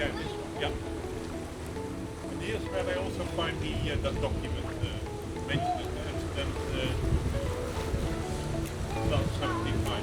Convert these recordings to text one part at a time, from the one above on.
Yeah, this one, yeah. And here's where I also find that document mentioned in Amsterdam 1275.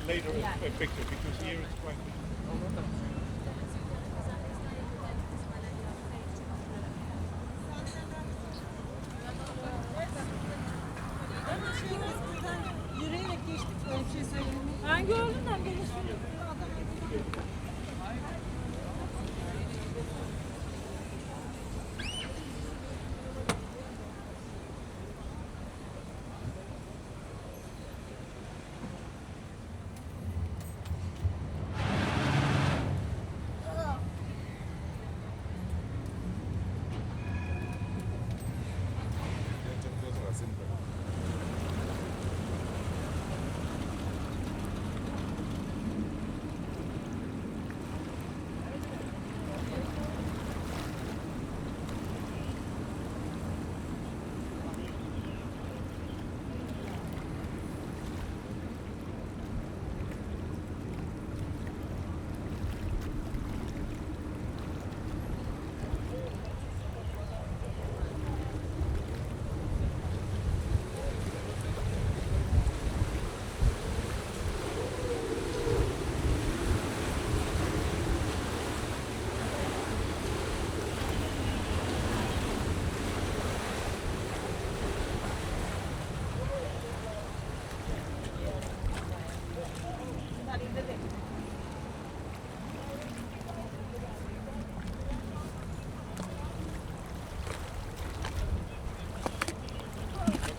Later a picture because here it's quite Yürüyerek geçtik böyle bir şey söyleyeyim. Ben gördüm de gelişim.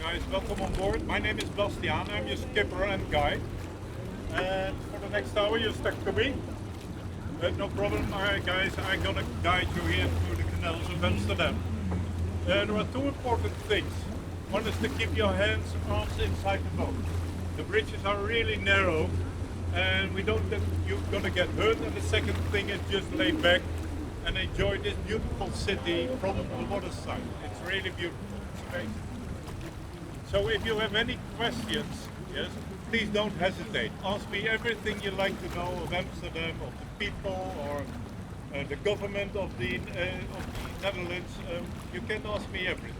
Guys, welcome on board. My name is Bastiaan. I'm your skipper and guide. And for the next hour, you're stuck to me. But no problem, guys. I'm gonna guide you here through the canals of Amsterdam. There are two important things. One is to keep your hands and arms inside the boat. The bridges are really narrow, and we don't think you're gonna get hurt. And the second thing is just lay back and enjoy this beautiful city from the water side. It's really beautiful. It's amazing. So if you have any questions, yes, please don't hesitate. Ask me everything you like to know of Amsterdam, of the people, or the government of the Netherlands. You can ask me everything.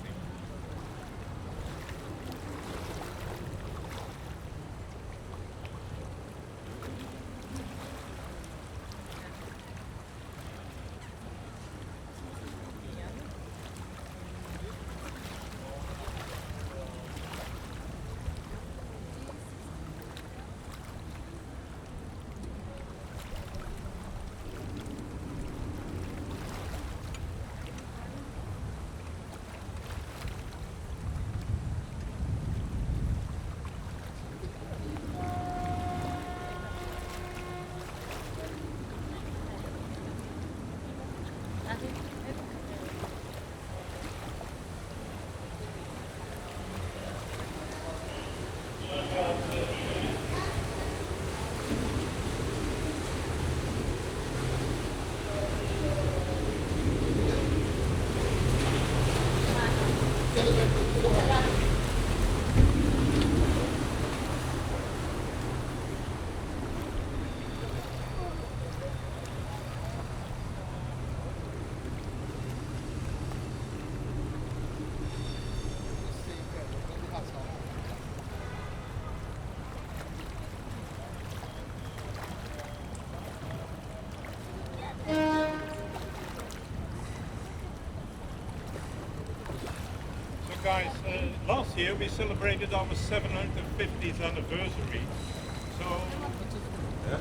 guys, last year we celebrated our 750th anniversary. So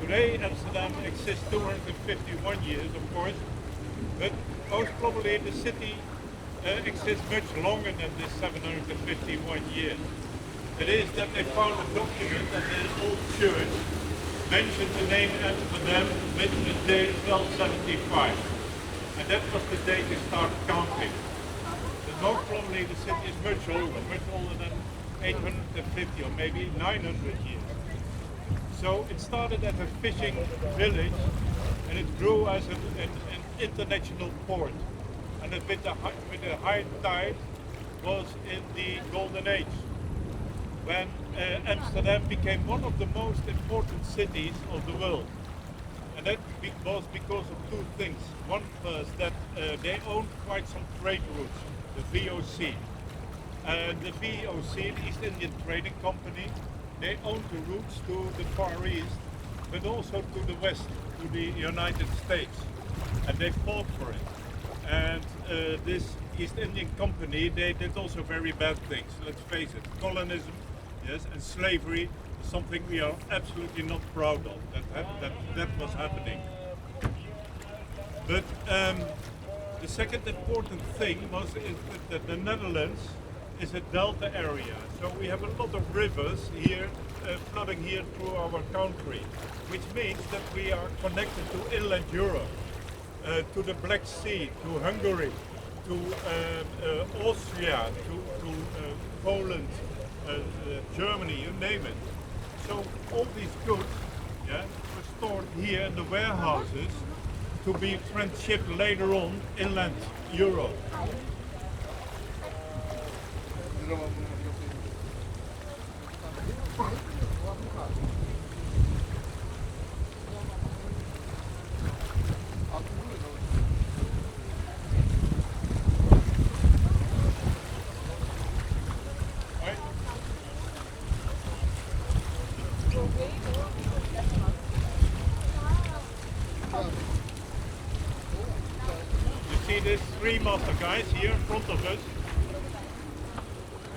today Amsterdam exists 251 years, of course, but most probably the city exists much longer than this 751 years. It is that they found a document at an old church mentioned the name Amsterdam with the date 1275. And that was the date they started counting. But most probably the city is much older than 850 or maybe 900 years. So it started as a fishing village and it grew as an international port. And with the high tide was in the Golden Age, when Amsterdam became one of the most important cities of the world. And that was because of two things. One was that they owned quite some trade routes, the VOC. The VOC, the East Indian Trading Company, they owned the routes to the Far East, but also to the West, to the United States. And they fought for it. And this East Indian Company, they did also very bad things. Let's face it, colonism, yes, and slavery is something we are absolutely not proud of. That was happening. But the second important thing was that the Netherlands is a delta area. So we have a lot of rivers here flooding here through our country, which means that we are connected to inland Europe. To the Black Sea, to Hungary, to Austria, to Poland, Germany, you name it. So all these goods, yeah, were stored here in the warehouses to be transshipped later on inland Europe. This three-master guys here in front of us.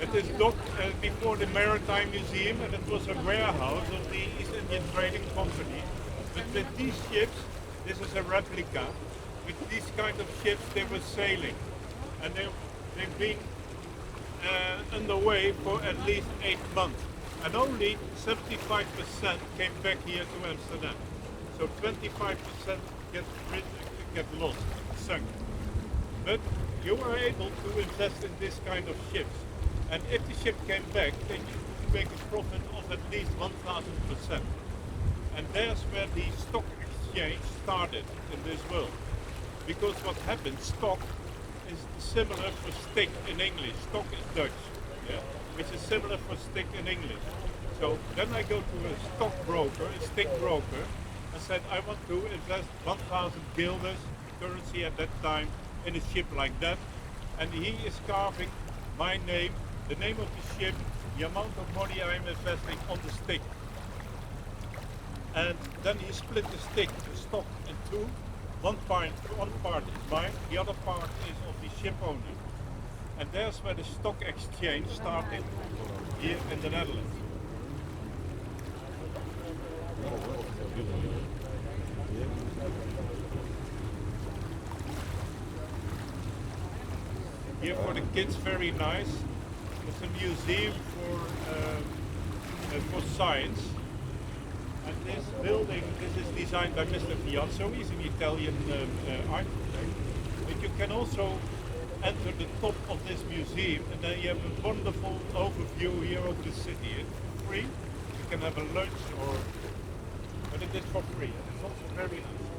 It is docked before the Maritime Museum, and it was a warehouse of the East Indian Trading Company. But with these ships, this is a replica. With these kind of ships, they were sailing, and they've been underway for at least 8 months, and only 75% came back here to Amsterdam. So 25% get lost, sunk. But you were able to invest in this kind of ships. And if the ship came back, then you could make a profit of at least 1,000%. And there's where the stock exchange started in this world. Because what happens, stock is similar for stick in English. Stock is Dutch, yeah, which is similar for stick in English. So then I go to a stockbroker, a stick broker, and said I want to invest 1,000 guilders, currency at that time, in a ship like that, and he is carving my name, the name of the ship, the amount of money I am investing on the stick. And then he split the stick, the stock, in two. One part is mine, the other part is of the ship owner. And there's where the stock exchange started, here in the Netherlands. Here for the kids, very nice. It's a museum for science. And this building, this is designed by Mr. Piazzo. He's an Italian architect. But you can also enter the top of this museum, and then you have a wonderful overview here over the city. It's free. You can have a lunch, but it is for free. It's also very nice.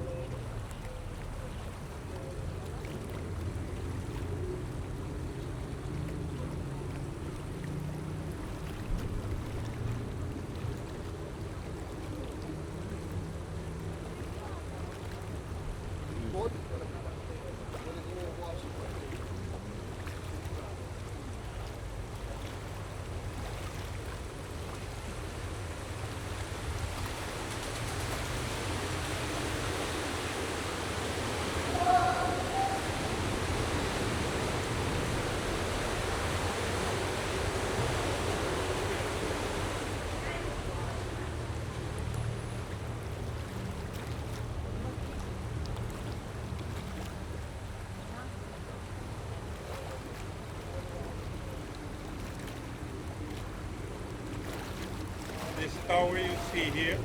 tower you see here.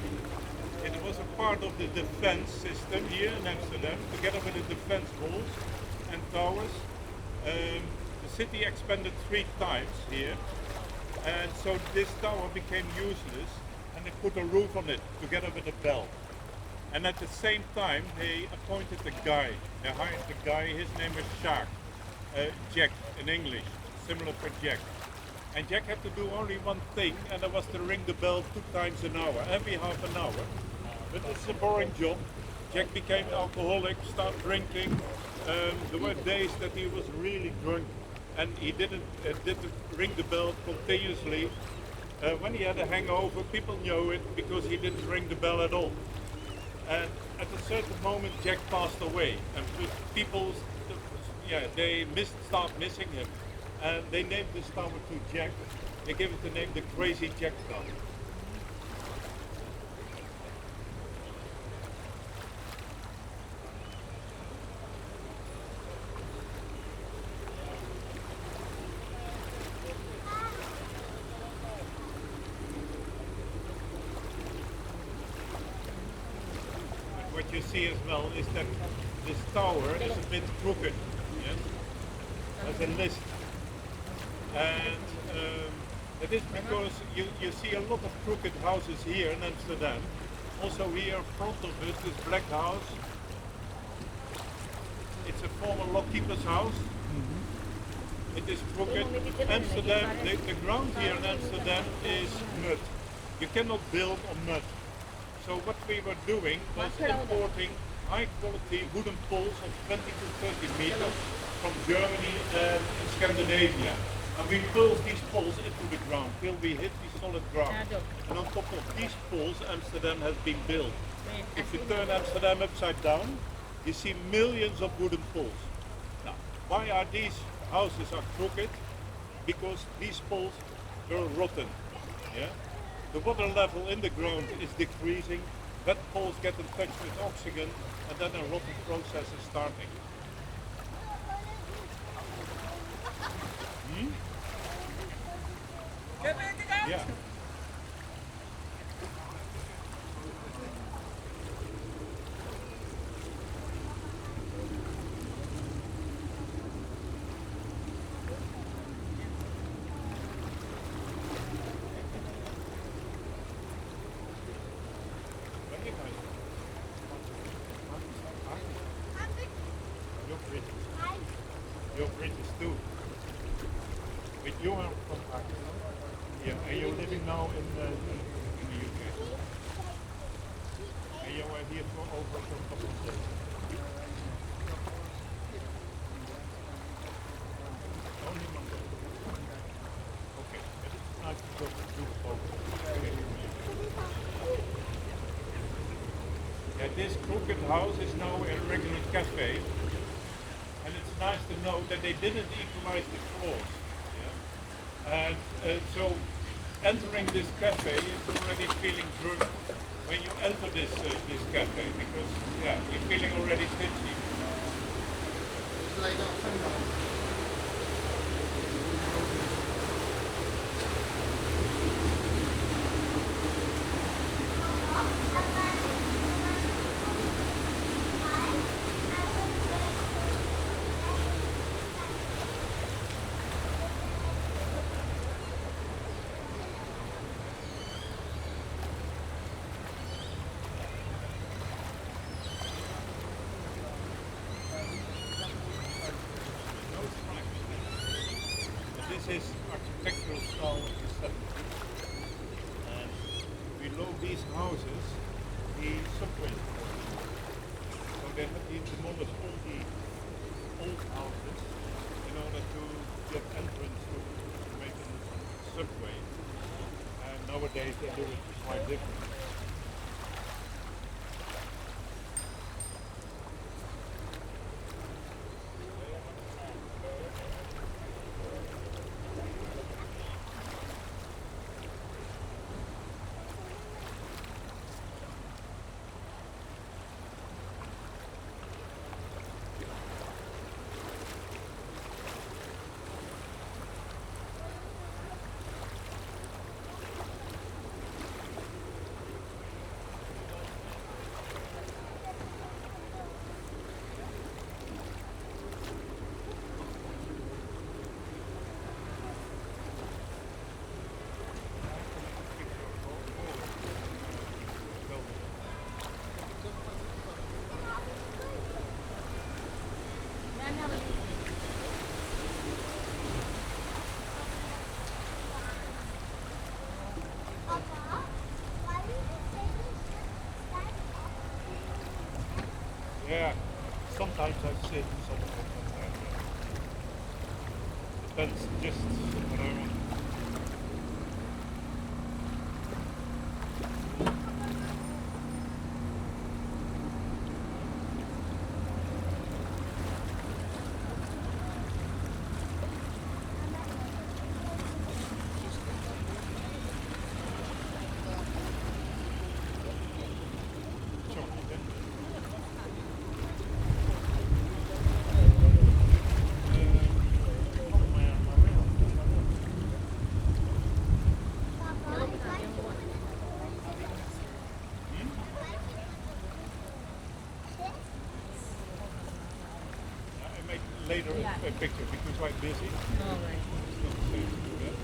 It was a part of the defense system here in Amsterdam, together with the defense walls and towers. The city expanded 3 times here, and so this tower became useless, and they put a roof on it, together with a bell. And at the same time, they appointed a guy. They hired a guy, his name is Shark, Jack in English, similar for Jack. And Jack had to do only one thing, and that was to ring the bell 2 times an hour, every half an hour. But it's a boring job. Jack became alcoholic, started drinking. There were days that he was really drunk, and he didn't ring the bell continuously. When he had a hangover, people knew it because he didn't ring the bell at all. And at a certain moment, Jack passed away, and people, they start missing him, and they named this tower to Jack. They gave it the name the Crazy Jack Tower. What you see as well is that this tower is a bit crooked, yes? As a list. And that is because you see a lot of crooked houses here in Amsterdam. Also here in front of us, this black house. It's a former lockkeeper's house. It is crooked. Amsterdam, the ground here in Amsterdam is mud. You cannot build on mud. So what we were doing was importing high quality wooden poles of 20 to 30 meters from Germany and Scandinavia. And we built these poles into the ground till we hit the solid ground. And on top of these poles, Amsterdam has been built. If you turn Amsterdam upside down, you see millions of wooden poles. Now, why are these houses crooked? Because these poles were rotten. Yeah? The water level in the ground is decreasing, wet poles get in touch with oxygen, and then a rotting process is starting. Yeah. Your bridges too. But you are from Pakistan. Yeah, and you're living now in the UK. And you are here for over a couple of days. Only Monday. Okay, but it's nice to go to Yeah, this crooked house is now a regular cafe. And it's nice to know that they didn't equalize the floors. Yeah? And so entering this cafe is already feeling drunk when you enter this cafe because you're feeling already tipsy. This is architectural style of the 70s. And below these houses, the subway. So they had to demolish all the old houses in order to get entrance to make a subway. And nowadays they do it quite different. Yeah, sometimes I sit, sometimes I depends just what I want. Later a picture because I'm busy. All right. It's not the same to do that.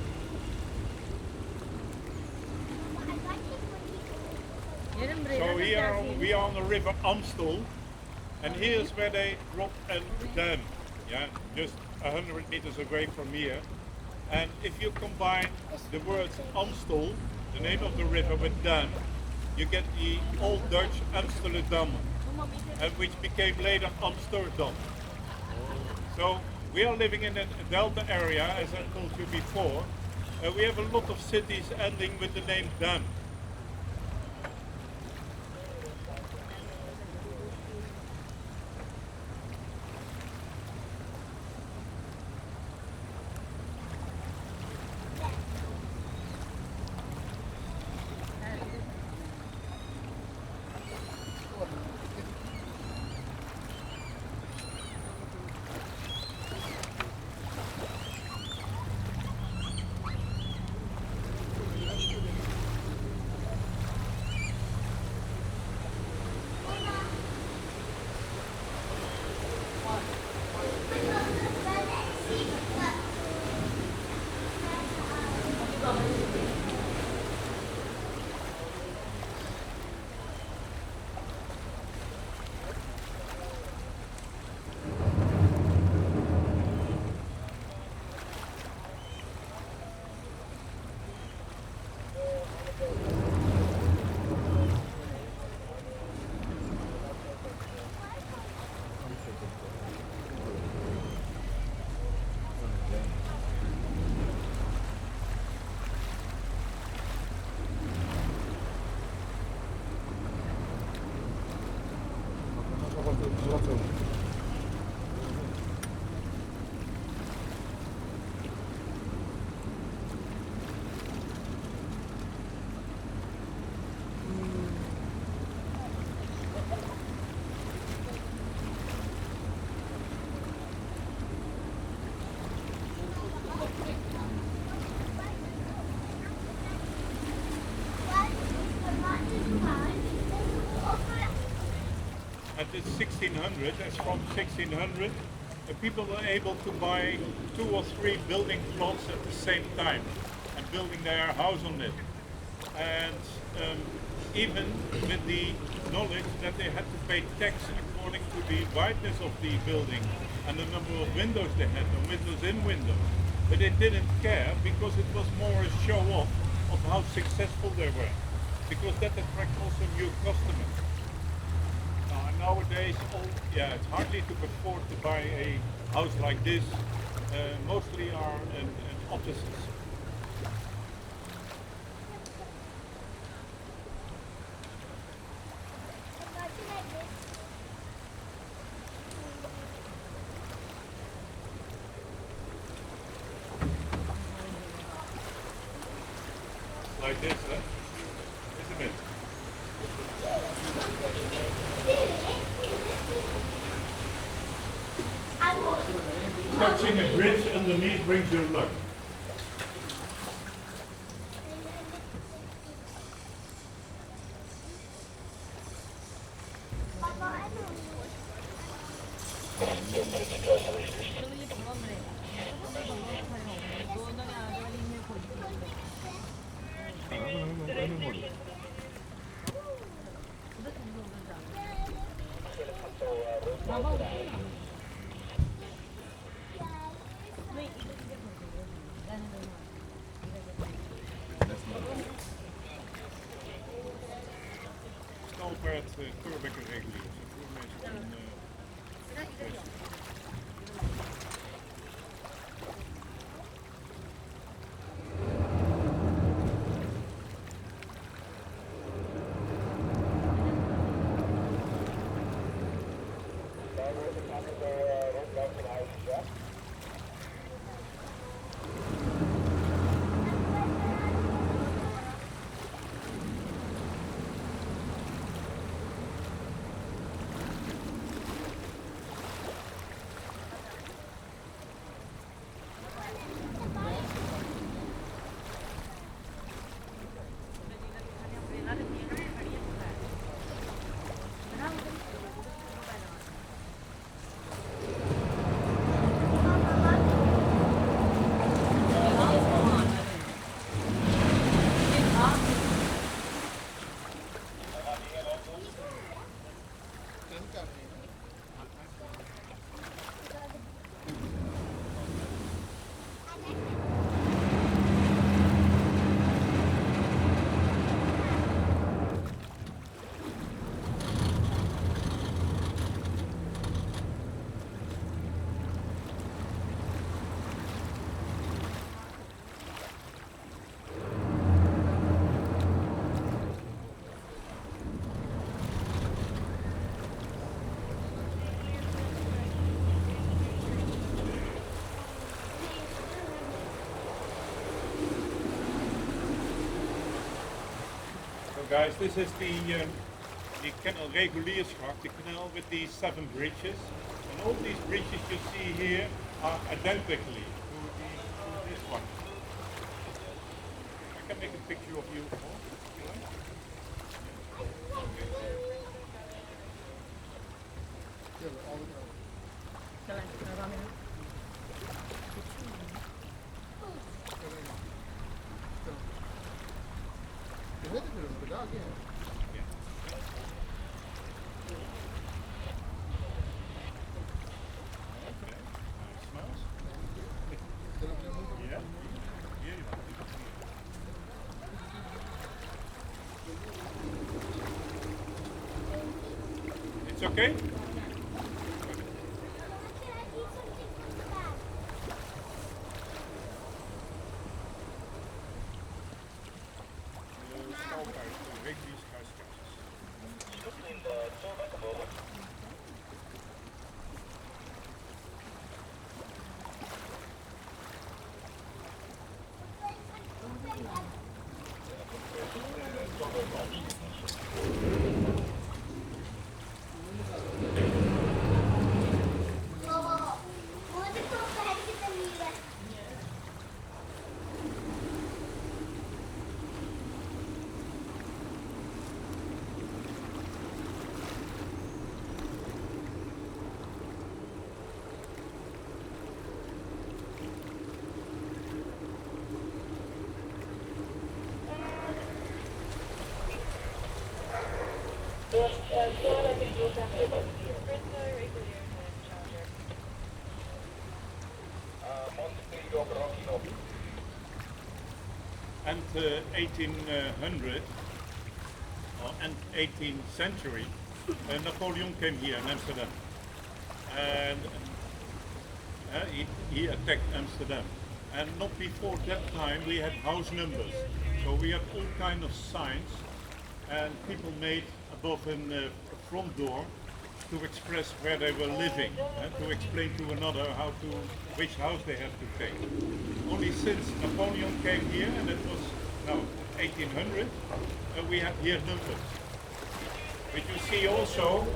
So here we are on the river Amstel, and here's where they drop a dam. Yeah, just 100 meters away from here. And if you combine the words Amstel, the name of the river, with dam, you get the old Dutch Amsterdam, and which became later Amsterdam. So we are living in a delta area, as I told you before. We have a lot of cities ending with the name dam. At the 1600, as from 1600, people were able to buy 2 or 3 building plots at the same time and building their house on it. And even with the knowledge that they had to pay tax according to the wideness of the building and the number of windows they had, or windows in windows. But they didn't care because it was more a show off of how successful they were, because that attracts also new customers. Nowadays, it's hardly to afford to buy a house like this. Mostly are offices. Like this, huh? Isn't it? Touching a bridge underneath brings you luck. Stalpaard Thorbecke reguliers. Voor mensen van guys, this is the canal reguliersgracht, the canal with these 7 bridges. And all these bridges you see here are identically to this one. I can make a picture of you. It's okay? And 1800 or and 18th century, Napoleon came here in Amsterdam, and he attacked Amsterdam. And not before that time we had house numbers, so we had all kind of signs, and people made above a front door to express where they were living, to explain to another which house they have to take. Only since Napoleon came here, and it was now 1800, we have here numbers. But you see also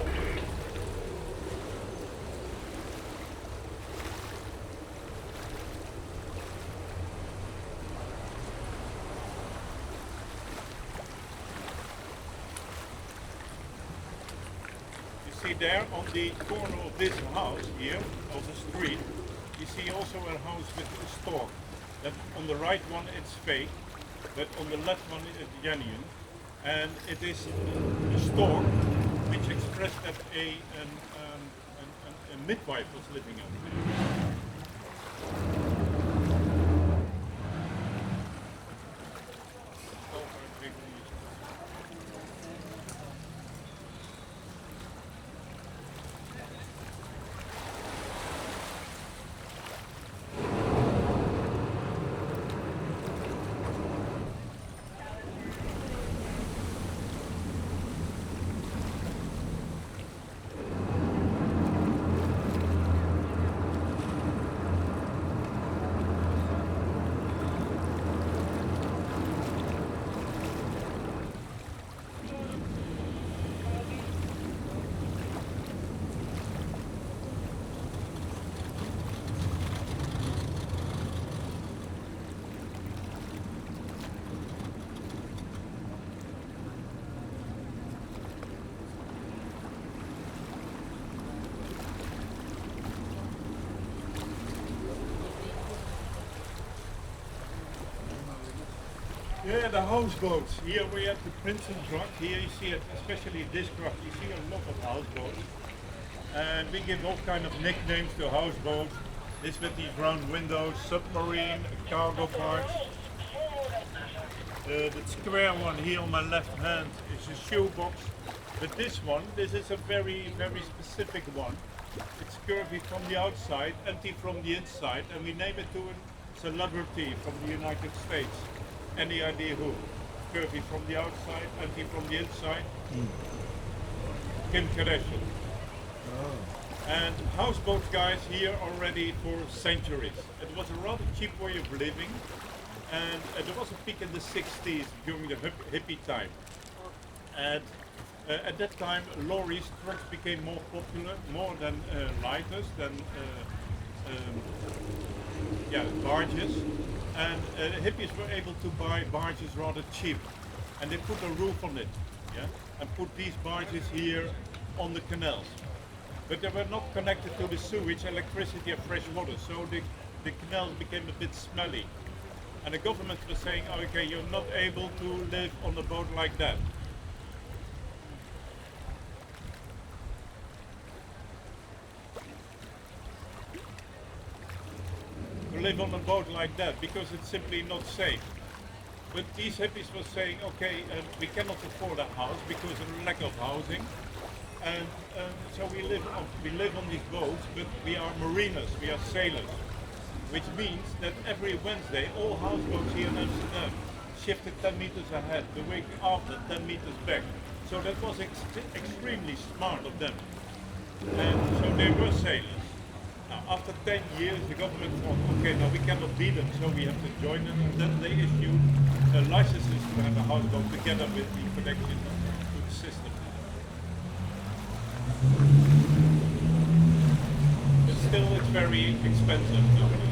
there on the corner of this house here, of the street, you see also a house with a stork. That on the right one it's fake, but on the left one is genuine. And it is a stork which expressed that a midwife was living up there. Yeah, the houseboats. Here we have the Prince's Rock. Here you see it, especially this rock, you see a lot of houseboats. And we give all kind of nicknames to houseboats. This with these round windows, submarine, cargo barge. The square one here on my left hand is a shoebox. But this one, this is a very, very specific one. It's curvy from the outside, empty from the inside, and we name it to a celebrity from the United States. Any idea who? Curvy from the outside, empty from the inside. Kim Kardashian. And houseboat guys here already for centuries. It was a rather cheap way of living, and there was a peak in the 60s during the hippie time. And at that time, lorries, trucks became more popular, more than lighters, than barges. And the hippies were able to buy barges rather cheap, and they put a roof on it, and put these barges here on the canals. But they were not connected to the sewage, electricity, or fresh water, so the canals became a bit smelly. And the government was saying, oh, okay, you're not able to live on a boat like that. To live on a boat like that, because it's simply not safe. But these hippies were saying, okay, we cannot afford a house because of the lack of housing. And so we live on these boats, but we are mariners, we are sailors. Which means that every Wednesday, all houseboats here in Amsterdam shifted 10 meters ahead, the week after 10 meters back. So that was extremely smart of them. And so they were sailors. Now, after 10 years, the government thought, okay, now we cannot beat them, so we have to join them. And then they issued licenses to have a houseboat together with the connection to the system. But still, it's very expensive nowadays.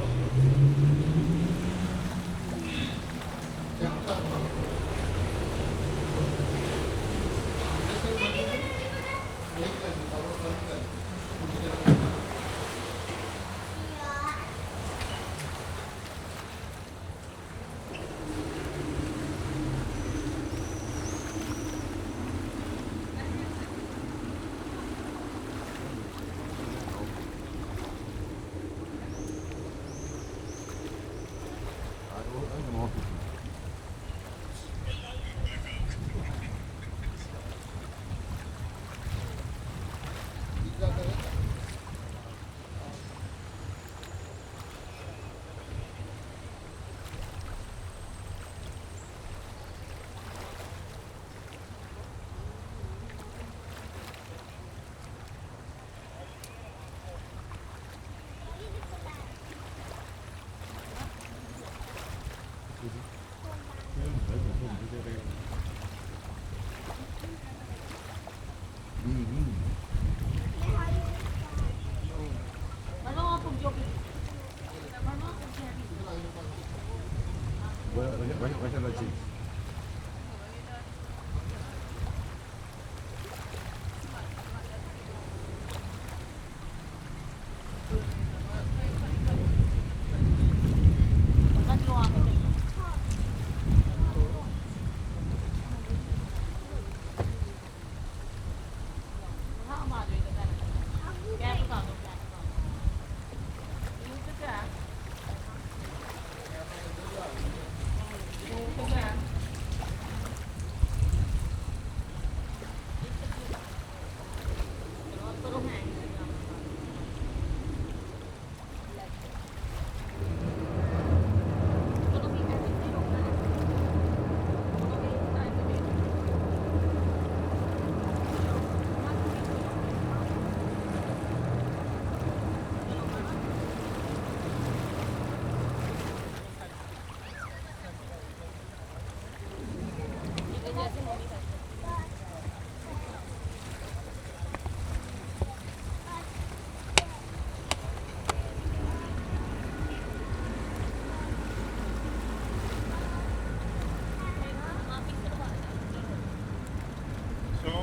Waar zijn dat zien?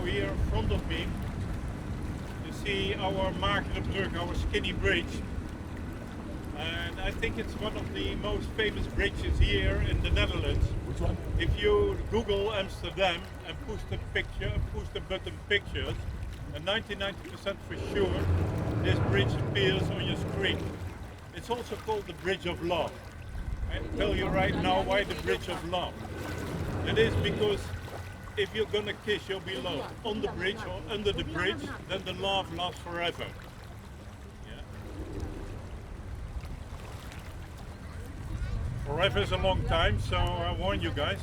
Here in front of me, you see our Maagdenbrug, our skinny bridge. And I think it's one of the most famous bridges here in the Netherlands. Which one? If you Google Amsterdam and push the button pictures, and 99% for sure, this bridge appears on your screen. It's also called the Bridge of Love. I tell you right now why the Bridge of Love. It is because if you're gonna kiss your beloved on the bridge or under the bridge, then the love lasts forever. Yeah. Forever is a long time, so I warn you guys.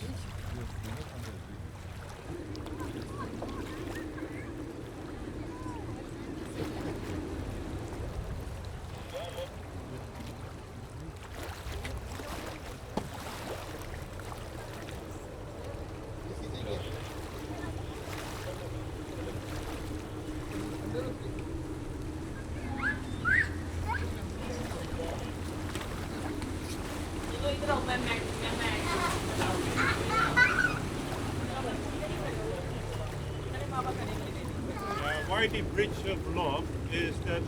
Why the Bridge of Love is that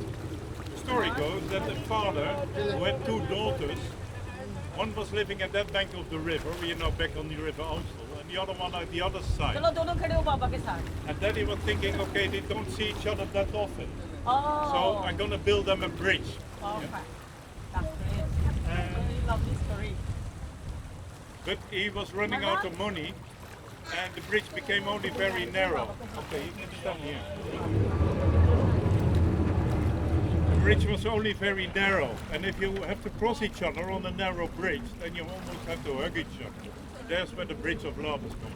the story goes that the father who had two daughters, one was living at that bank of the river, you know, back on the river Amstel, and the other one at the other side. And then he was thinking, okay, they don't see each other that often, so I'm gonna build them a bridge. Okay. That's great. Really lovely story. But he was running out of money, and the bridge became only very narrow. Okay, you can stand here. The bridge was only very narrow, and if you have to cross each other on a narrow bridge, then you almost have to hug each other. That's where the Bridge of Love is from.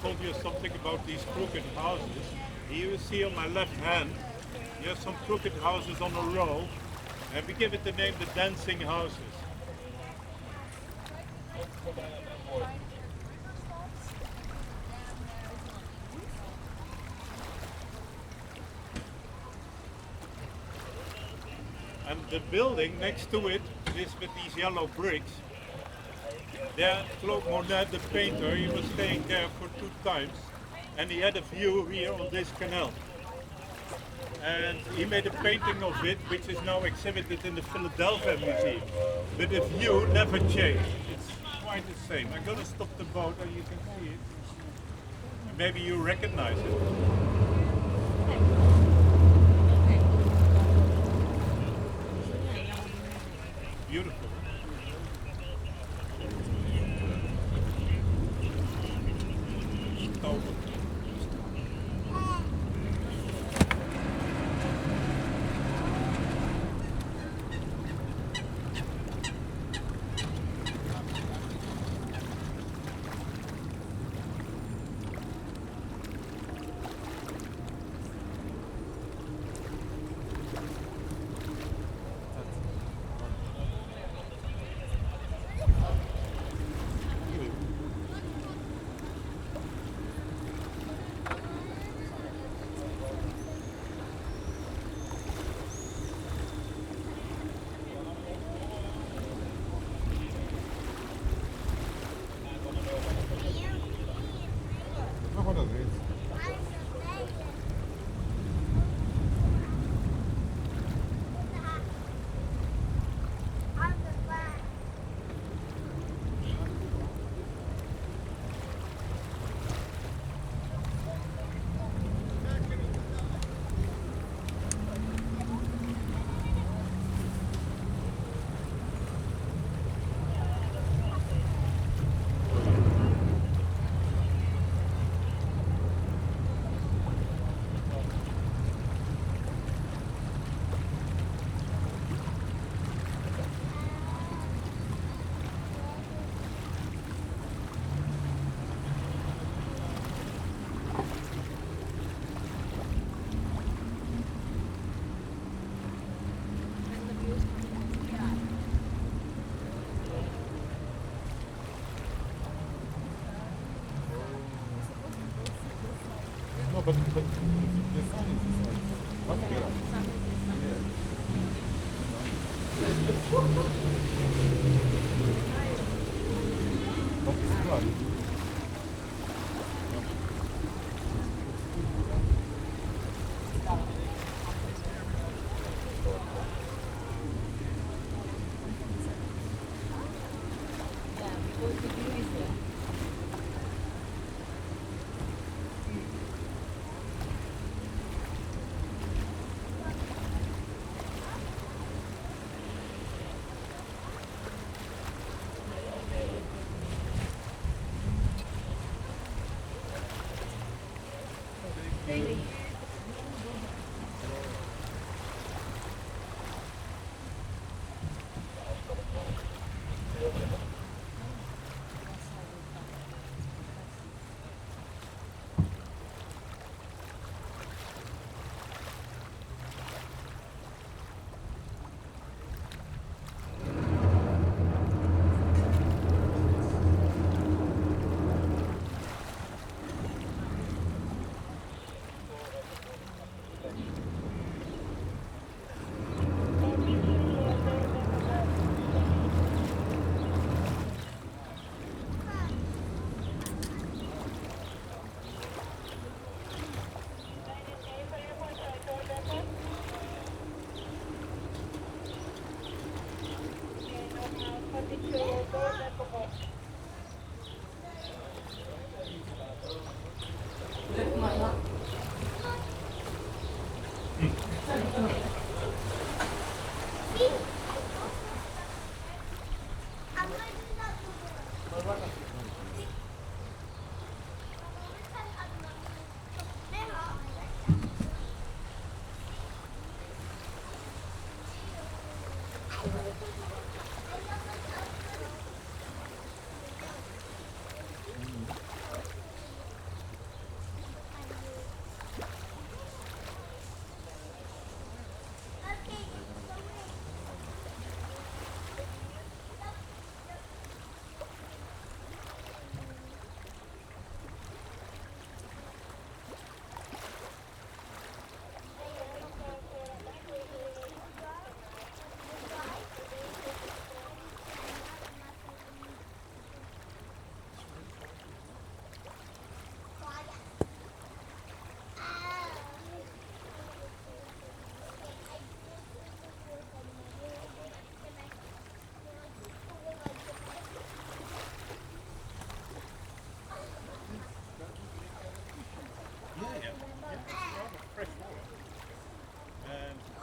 told you something about these crooked houses. Here you see on my left hand, you have some crooked houses on a row, and we give it the name the dancing houses. And the building next to it is with these yellow bricks. There, Claude Monet, the painter, he was staying there for 2 times, and he had a view here on this canal. And he made a painting of it, which is now exhibited in the Philadelphia Museum. But the view never changed. It's quite the same. I'm gonna stop the boat and you can see it. And maybe you recognize it. Beautiful. Tower. No, but the sun is much bigger. But it's blood.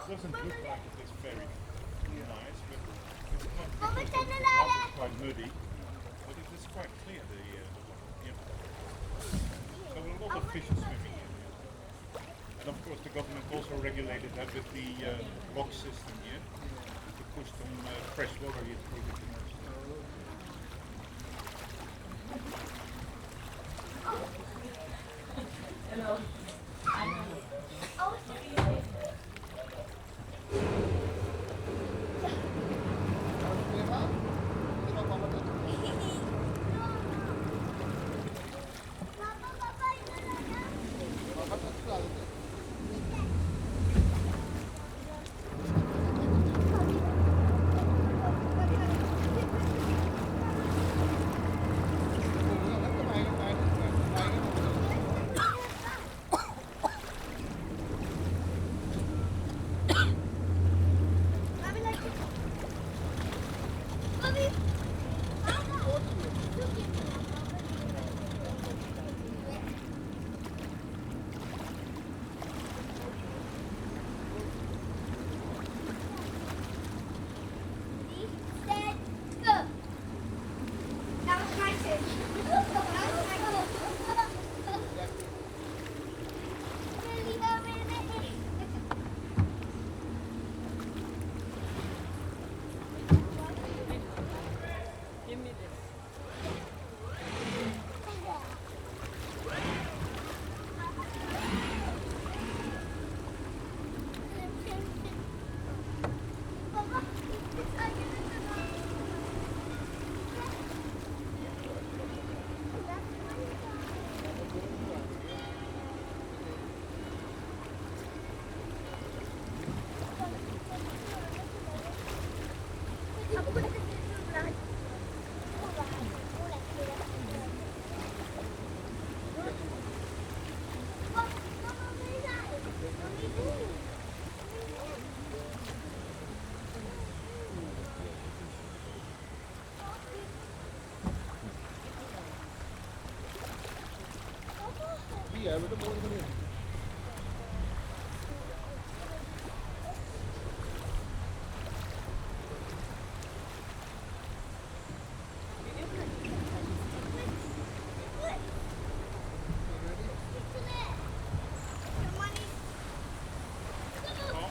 doesn't look like it is very nice, but it's not because the water is quite muddy, but it is quite clear, the water. Yeah. So a lot of fish are swimming in here. And of course the government also regulated that with the box system here, to push some fresh water here through the canals. Hello.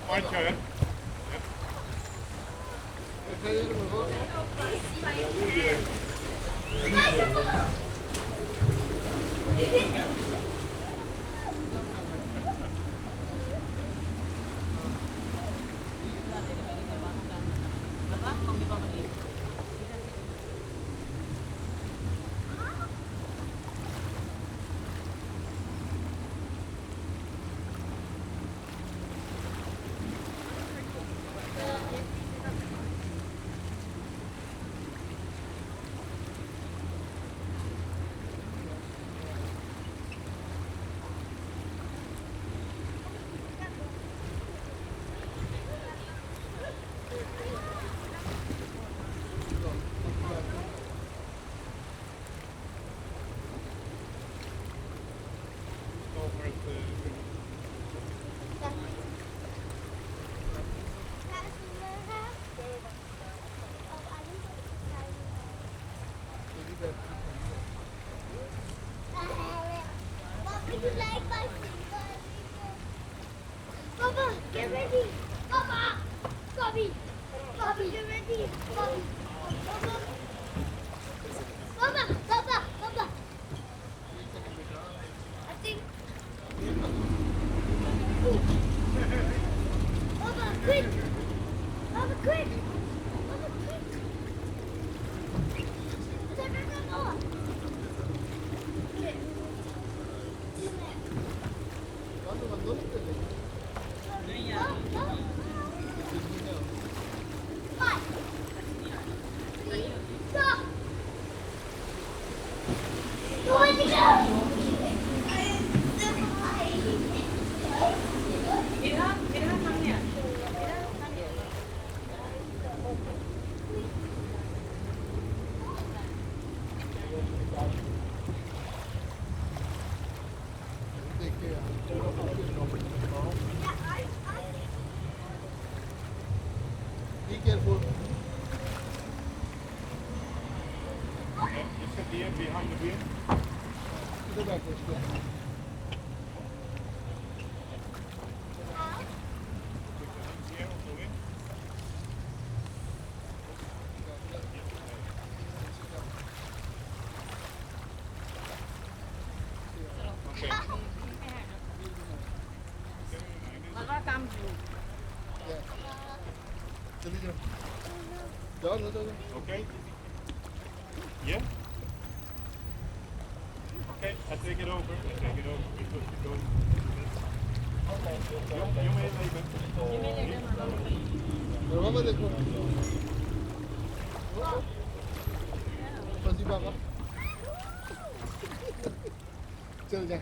My turn. Papa, get ready. Papa, Bobby, Bobby, get ready. Bobby, Papa, Papa, Papa. I think. Papa, quick. Papa, quick. Papa, quick. careful. You sit here behind the wheel. Go back, let's go. Here on the wheel. Okay. चलिए जाओ जाओ जाओ जाओ Okay. Yeah? Okay, I take it over. I take it over because we go. You may leave it. Berapa dekor? Masih berapa? चल जा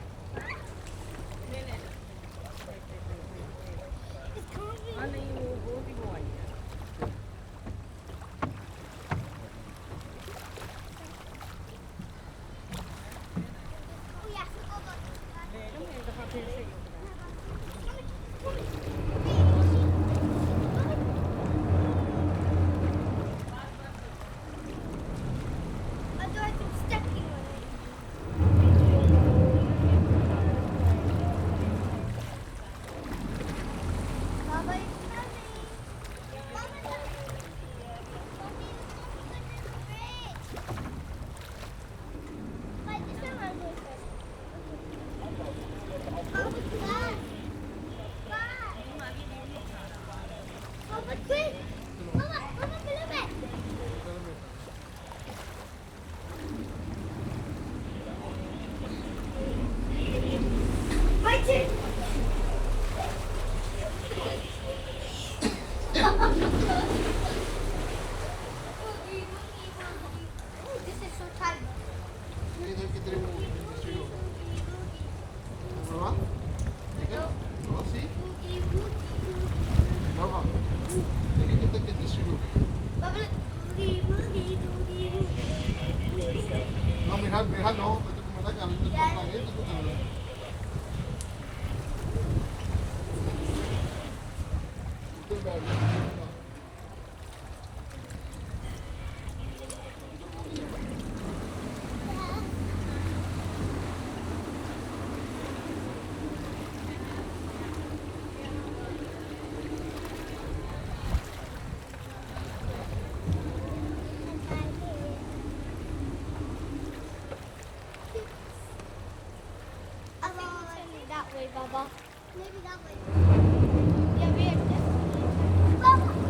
Lihat no, itu kemana kan itu lagi itu kan. Itu baru. Baba. Maybe that way. Yeah, we are definitely. Baba.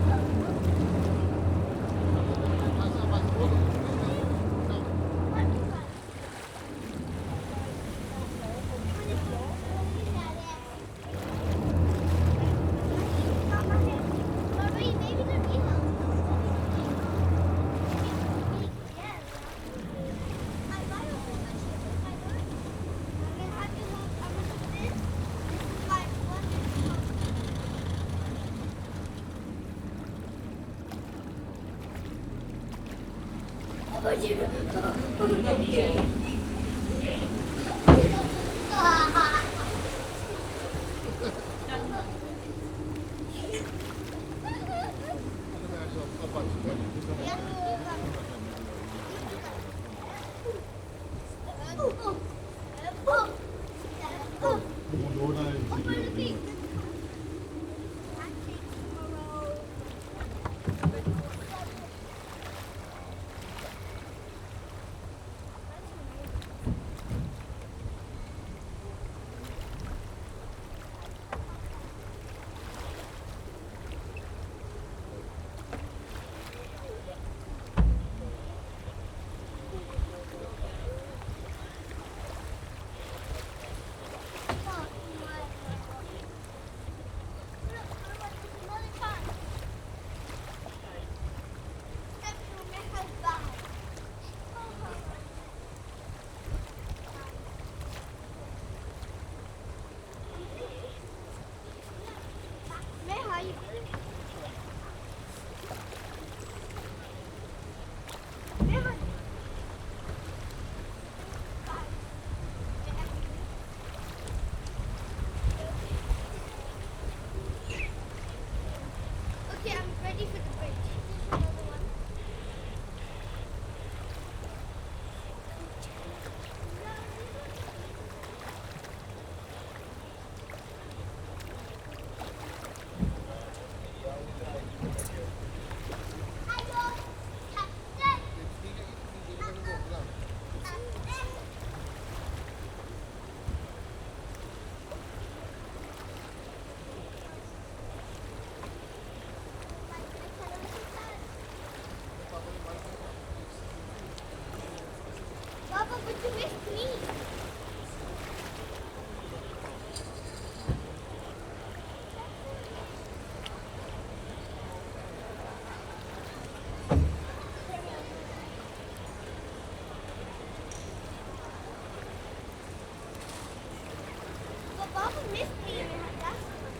Papa missed me in her last one.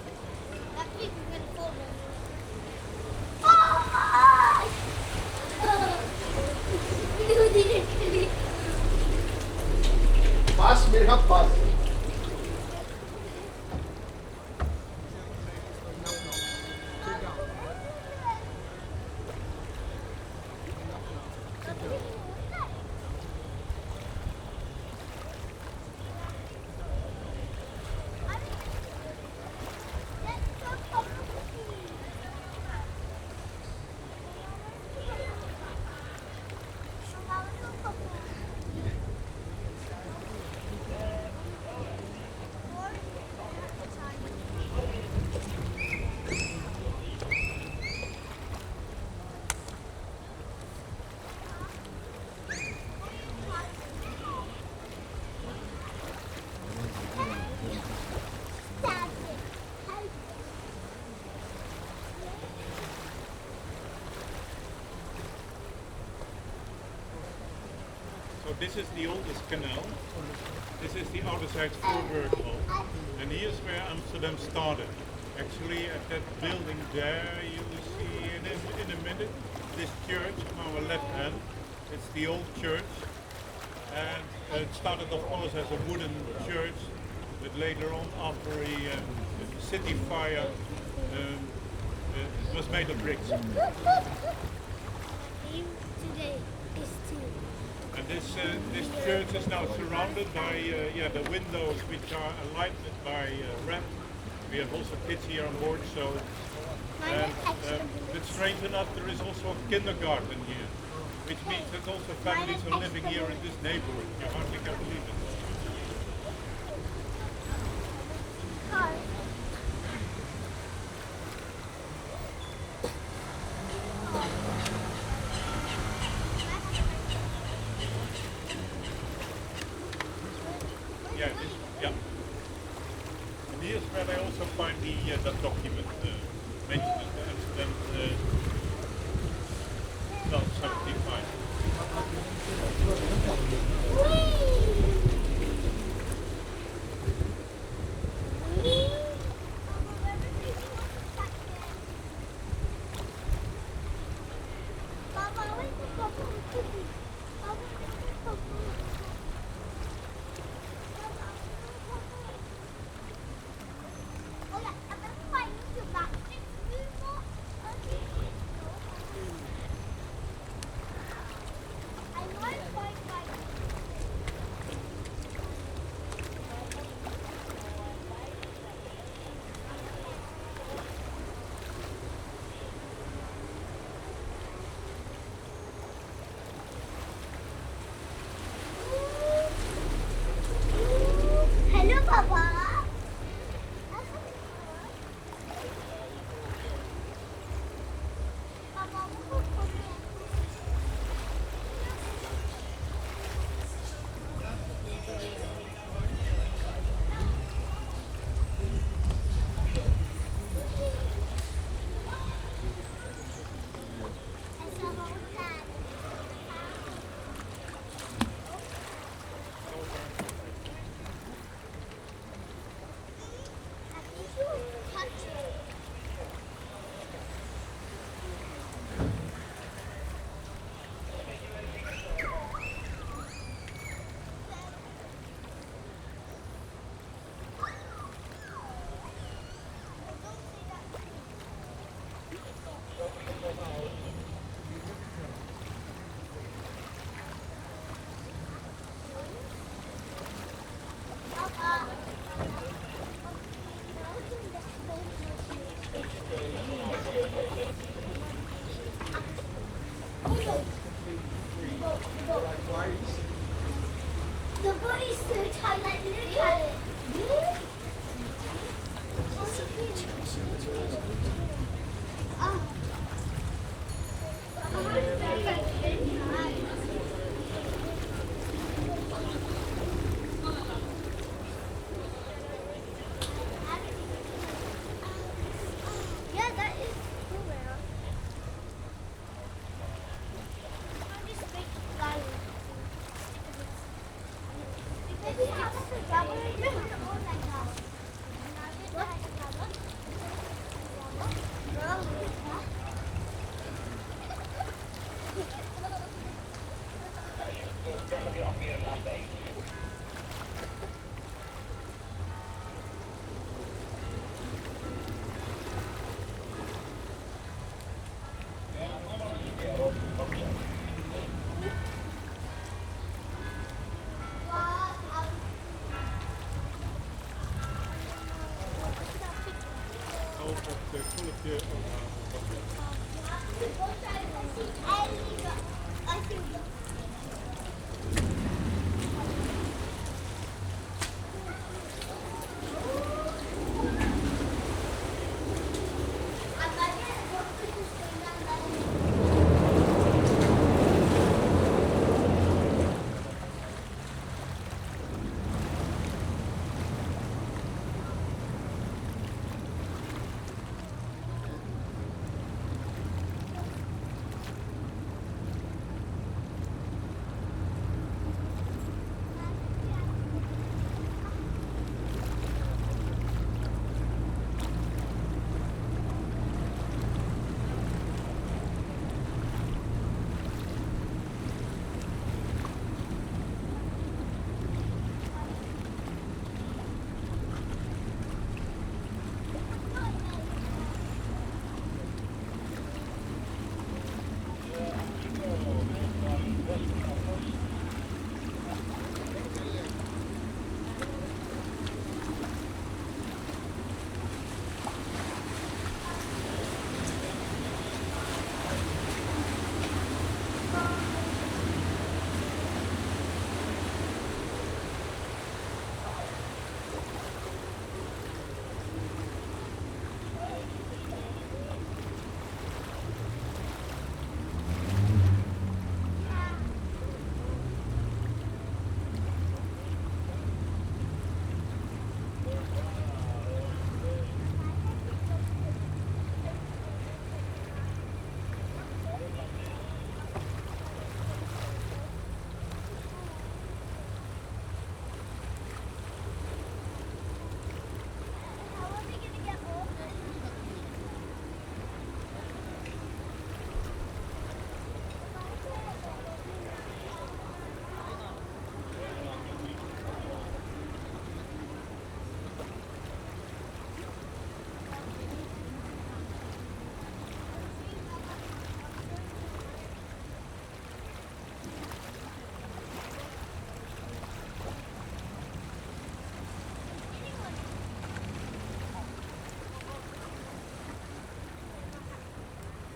That pig is going to fall on me. Pas meer gaat pas. So this is the oldest canal. This is the Ouderzijdsvoorburgwal. And here's where Amsterdam started. Actually at that building there you will see in a minute this church on our left hand. It's the old church. And it started of course as a wooden church, but later on after a city fire it was made of bricks. Today is two. And this church is now surrounded by the windows which are lighted by ramp. We have also kids here on board, so it's strange enough there is also a kindergarten here, which means that also families are living here in this neighborhood. You hardly can believe it. And here's where I also find that document mentioning the Amsterdam 75. Hello, Papa. The body's so tight, like look at it. Yeah, that is cool. This big valley. Maybe have a double like that.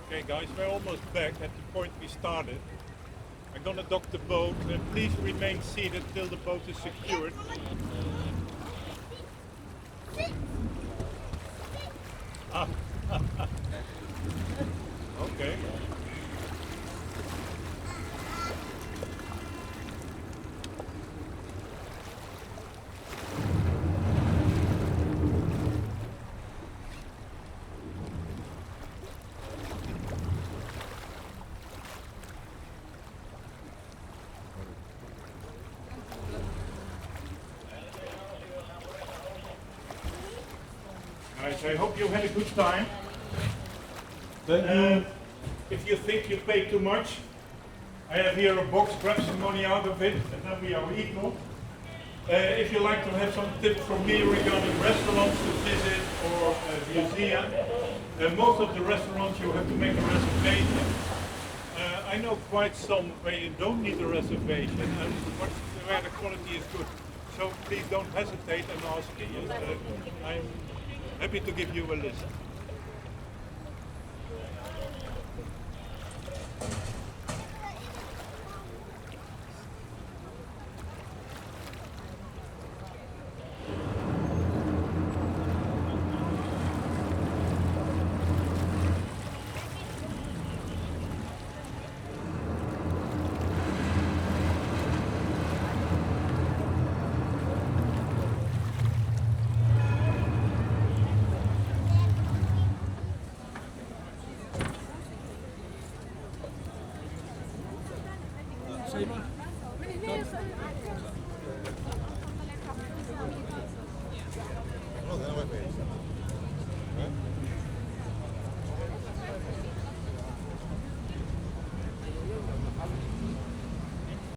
Okay guys, we're almost back at the point we started. I'm gonna dock the boat and please remain seated till the boat is secured. Okay. Guys, I hope you had a good time. If you think you paid too much, I have here a box, grab some money out of it, and then we are equal. If you like to have some tips from me regarding restaurants to visit or museum, most of the restaurants you have to make a reservation. I know quite some where you don't need a reservation and where the quality is good. So please don't hesitate and ask me. I'm happy to give you a list. waterways.